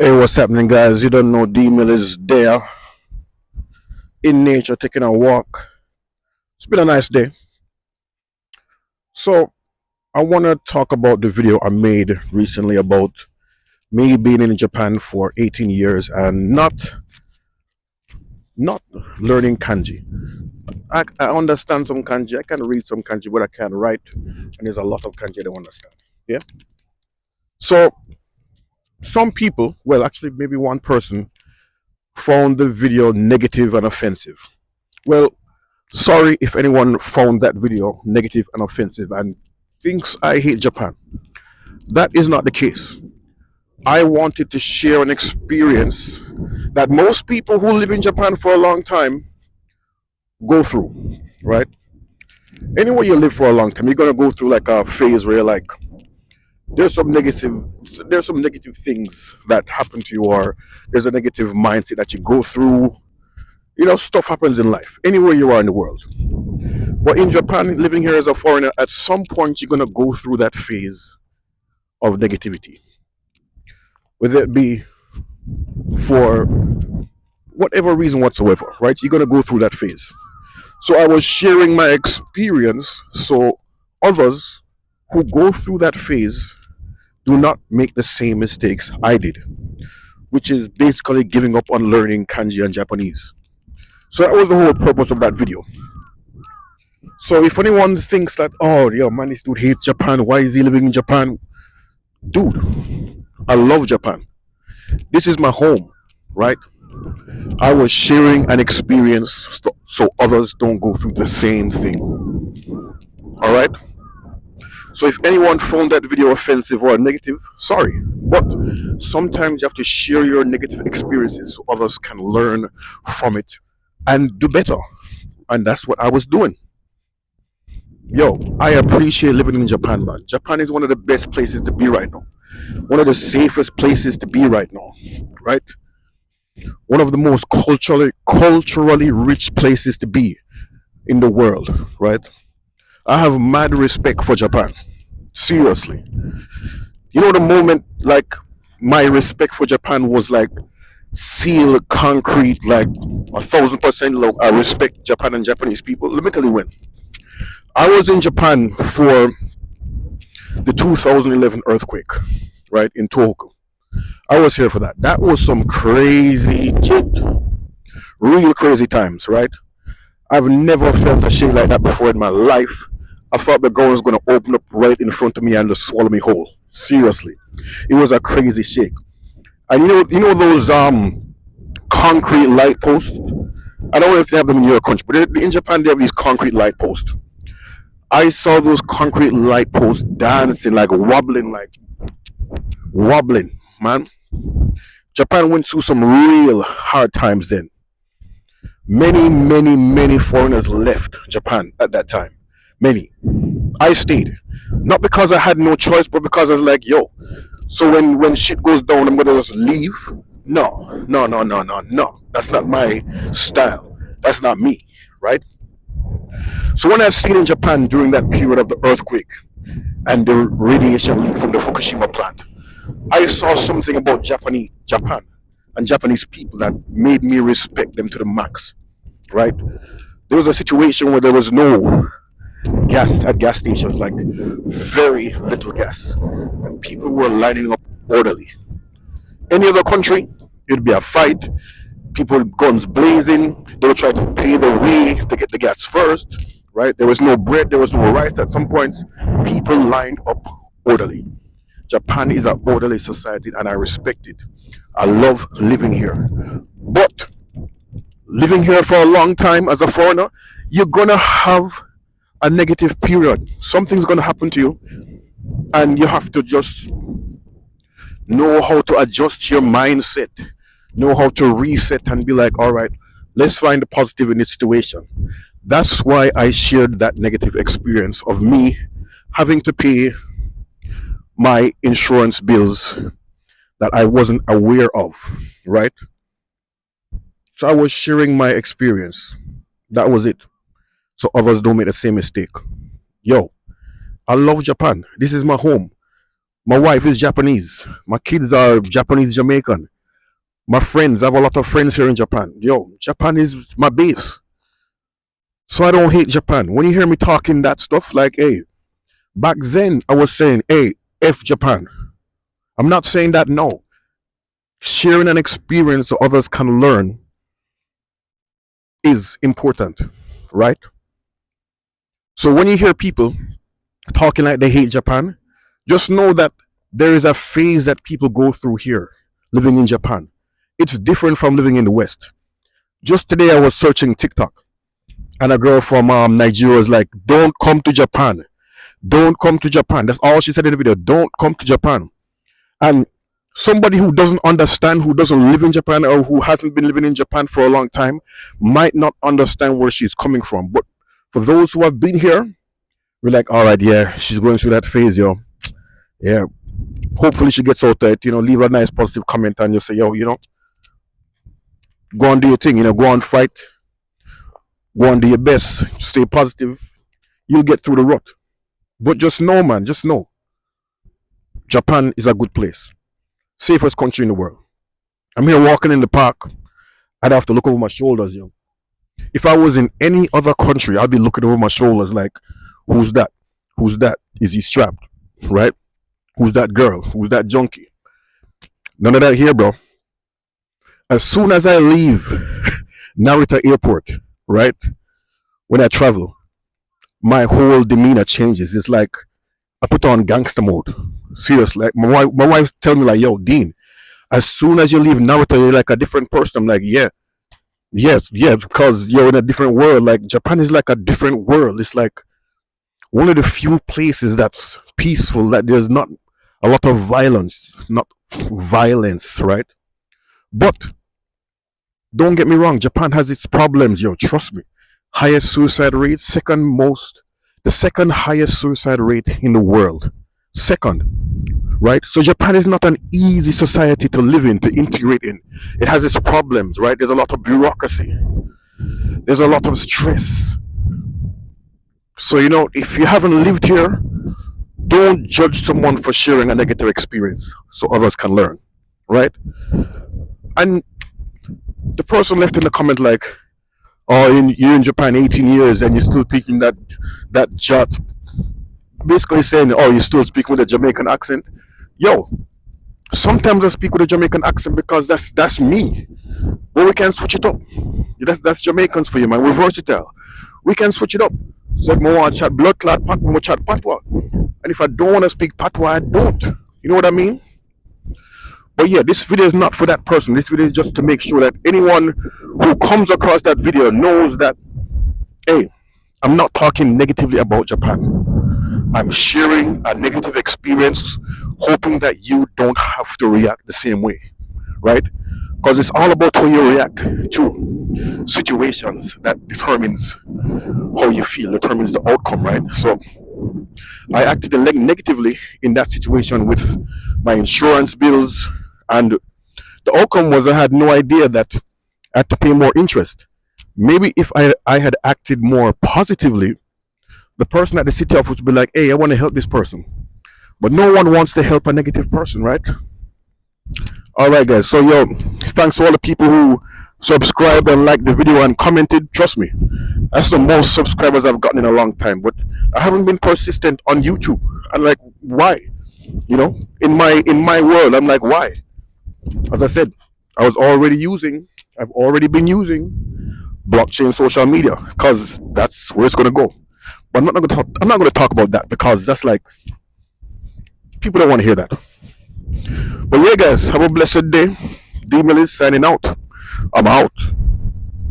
Hey, what's happening, guys? You don't know D-Mill is there in nature taking a walk. It's been a nice day. So, I want to talk about the video I made recently about me being in Japan for 18 years and not learning kanji. I understand some kanji, I can read some kanji, but I can't write, and there's a lot of kanji I don't understand. Yeah. So, some people, well, actually, maybe one person, found the video negative and offensive. Well, sorry if anyone found that video negative and offensive and thinks I hate Japan. That is not the case. I wanted to share an experience that most people who live in Japan for a long time go through, right? Anywhere you live for a long time, you're gonna go through like a phase where you're like, there's some negative things that happen to you, or there's a negative mindset that you go through. Stuff happens in life, anywhere you are in the world. But in Japan, living here as a foreigner, at some point you're gonna go through that phase of negativity, whether it be for whatever reason whatsoever, right? You're gonna go through that phase. So I was sharing my experience so others who go through that phase do not make the same mistakes I did, which is basically giving up on learning kanji and Japanese. So that was the whole purpose of that video. So if anyone thinks that, oh, yeah, man, this dude hates Japan, why is he living in Japan? Dude, I love Japan. This is my home, right? I was sharing an experience so others don't go through the same thing. All right? So if anyone found that video offensive or negative, sorry. But sometimes you have to share your negative experiences so others can learn from it and do better. And that's what I was doing. Yo, I appreciate living in Japan, man. Japan is one of the best places to be right now. One of the safest places to be right now, right? One of the most culturally rich places to be in the world, right? I have mad respect for Japan. Seriously. The moment like my respect for Japan was like seal concrete, like 1,000%. Look, I respect Japan and Japanese people. Let me tell you when. I was in Japan for the 2011 earthquake, right, in Tohoku. I was here for that. That was some crazy shit. Real crazy times, right? I've never felt a shit like that before in my life. I thought the ground was going to open up right in front of me and just swallow me whole. Seriously. It was a crazy shake. And you know those concrete light posts? I don't know if they have them in your country, but in Japan they have these concrete light posts. I saw those concrete light posts dancing, like wobbling, man. Japan went through some real hard times then. Many foreigners left Japan at that time. Many. I stayed. Not because I had no choice, but because I was like, yo, so when shit goes down, I'm gonna just leave? No. That's not my style. That's not me, right? So when I stayed in Japan during that period of the earthquake and the radiation leak from the Fukushima plant, I saw something about Japan and Japanese people that made me respect them to the max, right? There was a situation where there was no gas at gas stations, like very little gas, and people were lining up orderly. Any other country, it'd be a fight, people with guns blazing, they would try to pay their way to get the gas first, right? There was no bread, there was no rice. At some points, people lined up orderly. Japan is an orderly society and I respect it. I love living here. But living here for a long time as a foreigner, you're gonna have a negative period. Something's gonna happen to you, and you have to just know how to adjust your mindset, know how to reset and be like, all right, let's find the positive in this situation. That's why I shared that negative experience of me having to pay my insurance bills that I wasn't aware of, right? So I was sharing my experience. That was it. So others don't make the same mistake. Yo, I love Japan. This is my home. My wife is Japanese. My kids are Japanese Jamaican. My friends, I have a lot of friends here in Japan. Yo, Japan is my base. So I don't hate Japan. When you hear me talking that stuff, like, hey, back then I was saying, hey, F Japan. I'm not saying that no. Sharing an experience so others can learn is important, right? So when you hear people talking like they hate Japan, just know that there is a phase that people go through here living in Japan. It's different from living in the West. Just today, I was searching TikTok, and a girl from Nigeria was like, "Don't come to Japan. Don't come to Japan." That's all she said in the video. Don't come to Japan. And somebody who doesn't understand, who doesn't live in Japan, or who hasn't been living in Japan for a long time, might not understand where she's coming from. But for those who have been here, we're like, all right, yeah, she's going through that phase, yo. Yeah, hopefully she gets out there. Leave a nice positive comment and you say, yo, go on, do your thing. Go on, fight. Go on, do your best. Stay positive. You'll get through the rut. But just know, man, just know, Japan is a good place. Safest country in the world. I'm here walking in the park. I'd have to look over my shoulders, yo. If I was in any other country, I'd be looking over my shoulders like, who's that? Who's that? Is he strapped? Right? Who's that girl? Who's that junkie? None of that here, bro. As soon as I leave Narita Airport, right? When I travel, my whole demeanor changes. It's like I put on gangster mode. Seriously, like my wife tell me like, yo, Dean, as soon as you leave Narita, you're like a different person. I'm like, yeah, because you're in a different world. Like Japan is like a different world. It's like one of the few places that's peaceful, that there's not a lot of violence, right? But don't get me wrong, Japan has its problems, yo. Trust me. Highest suicide rate, the second highest suicide rate in the world. Second, right? So Japan is not an easy society to live in, to integrate in. It has its problems, right? There's a lot of bureaucracy. There's a lot of stress. So, if you haven't lived here, don't judge someone for sharing a negative experience so others can learn, right? And the person left in the comment like, oh, you're in Japan 18 years and you're still speaking that jot, basically saying, oh, you're still speaking with a Jamaican accent. Yo, sometimes I speak with a Jamaican accent because that's me. But we can switch it up. That's Jamaicans for you, man. We're versatile. We can switch it up. So if I want to chat blood clot patois, I chat patois. And if I don't want to speak patois, I don't. You know what I mean? But yeah, this video is not for that person. This video is just to make sure that anyone who comes across that video knows that, hey, I'm not talking negatively about Japan. I'm sharing a negative experience, hoping that you don't have to react the same way, right? Because it's all about how you react to situations that determines how you feel, determines the outcome, right? So I acted negatively in that situation with my insurance bills, and the outcome was I had no idea that I had to pay more interest. Maybe if I had acted more positively, the person at the city office would be like, hey, I want to help this person. But no one wants to help a negative person, right? All right, guys. So, yo, thanks to all the people who subscribed and liked the video and commented. Trust me, that's the most subscribers I've gotten in a long time. But I haven't been persistent on YouTube. I'm like, why? In my world, I'm like, why? As I said, I've already been using blockchain social media because that's where it's gonna go. But I'm not gonna talk about that because that's like, people don't want to hear that. But yeah, guys, have a blessed day. D-Mill is signing out. I'm out.